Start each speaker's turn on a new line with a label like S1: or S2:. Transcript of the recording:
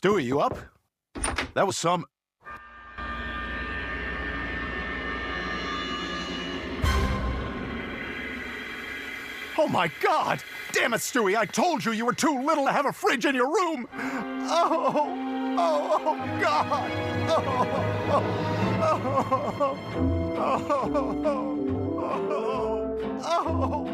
S1: Stewie, you up? That was some... Oh my God! Damn it, Stewie, I told you you were too little to have a fridge in your room! Oh, God! Oh.